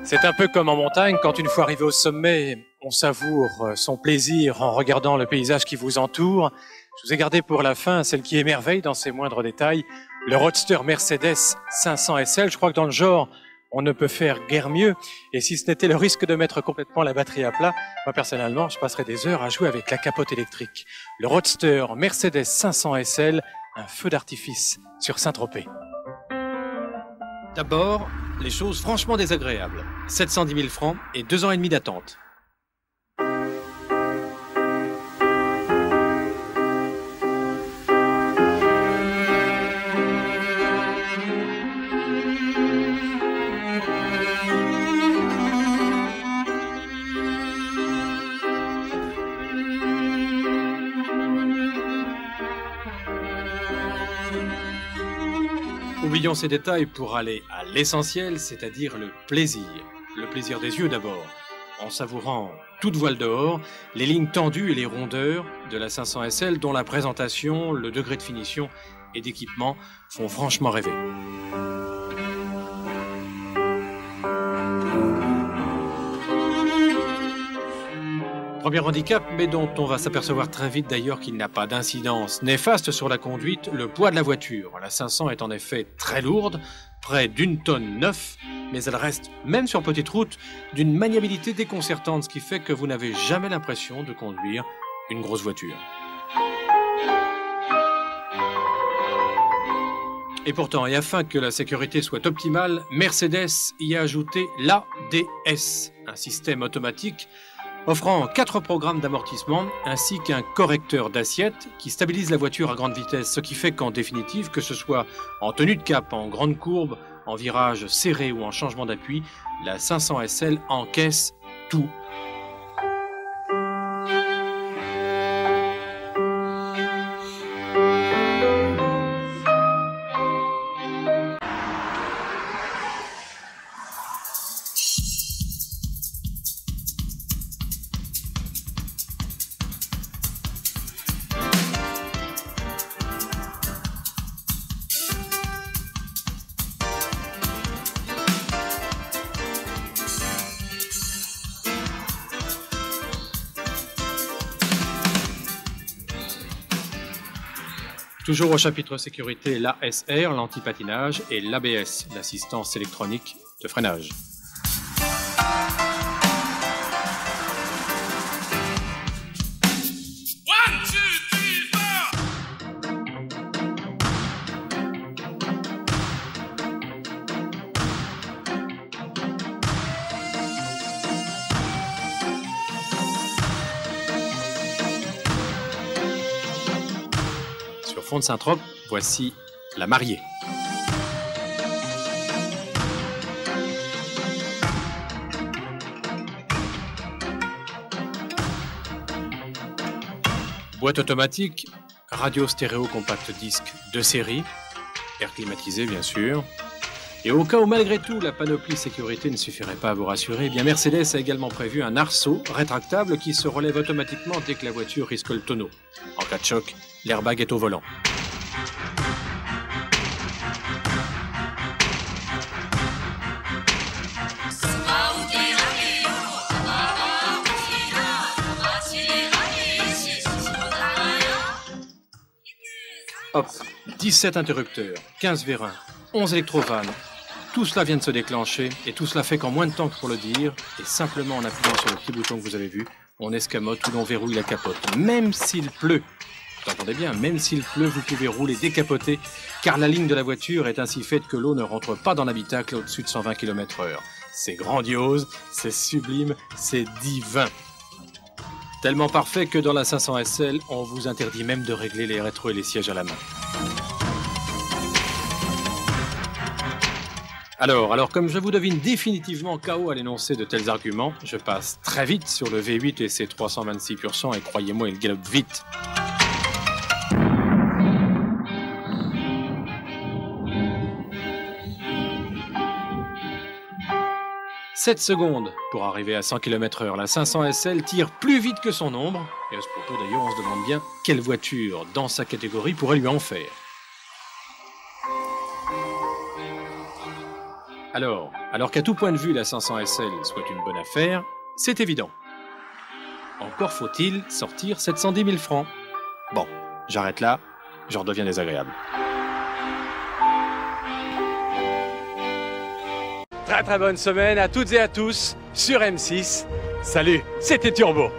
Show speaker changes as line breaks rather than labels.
C'est un peu comme en montagne, quand une fois arrivé au sommet, on savoure son plaisir en regardant le paysage qui vous entoure. Je vous ai gardé pour la fin celle qui émerveille dans ses moindres détails, le Roadster Mercedes 500 SL. Je crois que dans le genre, on ne peut faire guère mieux. Et si ce n'était le risque de mettre complètement la batterie à plat, moi personnellement, je passerais des heures à jouer avec la capote électrique. Le Roadster Mercedes 500 SL, un feu d'artifice sur Saint-Tropez.
D'abord, les choses franchement désagréables. 710 000 francs et 2 ans et demi d'attente. Oublions ces détails pour aller à l'essentiel, c'est-à-dire le plaisir. Le plaisir des yeux d'abord, en savourant toute voile dehors, les lignes tendues et les rondeurs de la 500 SL dont la présentation, le degré de finition et d'équipement font franchement rêver. Premier handicap, mais dont on va s'apercevoir très vite d'ailleurs qu'il n'a pas d'incidence néfaste sur la conduite, le poids de la voiture. La 500 est en effet très lourde, près d'1,9 tonne, mais elle reste, même sur petite route, d'une maniabilité déconcertante, ce qui fait que vous n'avez jamais l'impression de conduire une grosse voiture. Et pourtant, et afin que la sécurité soit optimale, Mercedes y a ajouté l'ADS, un système automatique offrant 4 programmes d'amortissement ainsi qu'un correcteur d'assiette qui stabilise la voiture à grande vitesse, ce qui fait qu'en définitive, que ce soit en tenue de cap, en grande courbe, en virage serré ou en changement d'appui, la 500 SL encaisse tout. Toujours au chapitre sécurité, l'ASR, l'anti-patinage, et l'ABS, l'assistance électronique de freinage. Fond de Saint-Tropez, voici la mariée. Boîte automatique, radio stéréo compact disque de série, air climatisé bien sûr. Et au cas où malgré tout la panoplie sécurité ne suffirait pas à vous rassurer, eh bien Mercedes a également prévu un arceau rétractable qui se relève automatiquement dès que la voiture risque le tonneau. En cas de choc, l'airbag est au volant. Hop, 17 interrupteurs, 15 vérins, 11 électrovannes. Tout cela vient de se déclencher et tout cela fait qu'en moins de temps que pour le dire, et simplement en appuyant sur le petit bouton que vous avez vu, on escamote ou l'on verrouille la capote. Même s'il pleut, vous entendez bien, même s'il pleut, vous pouvez rouler décapoté car la ligne de la voiture est ainsi faite que l'eau ne rentre pas dans l'habitacle au-dessus de 120 km/h. C'est grandiose, c'est sublime, c'est divin. Tellement parfait que dans la 500 SL, on vous interdit même de régler les rétros et les sièges à la main. Alors comme je vous devine définitivement KO à l'énoncé de tels arguments, je passe très vite sur le V8 et ses 326 pur sang et croyez-moi, il galope vite. « 7 secondes pour arriver à 100 km/h. La 500 SL tire plus vite que son ombre. Et à ce propos d'ailleurs, on se demande bien quelle voiture dans sa catégorie pourrait lui en faire. Alors qu'à tout point de vue, la 500 SL soit une bonne affaire, c'est évident. Encore faut-il sortir 710 000 francs. Bon, j'arrête là, j'en redeviens désagréable.
Très bonne semaine à toutes et à tous sur M6. Salut, c'était Turbo.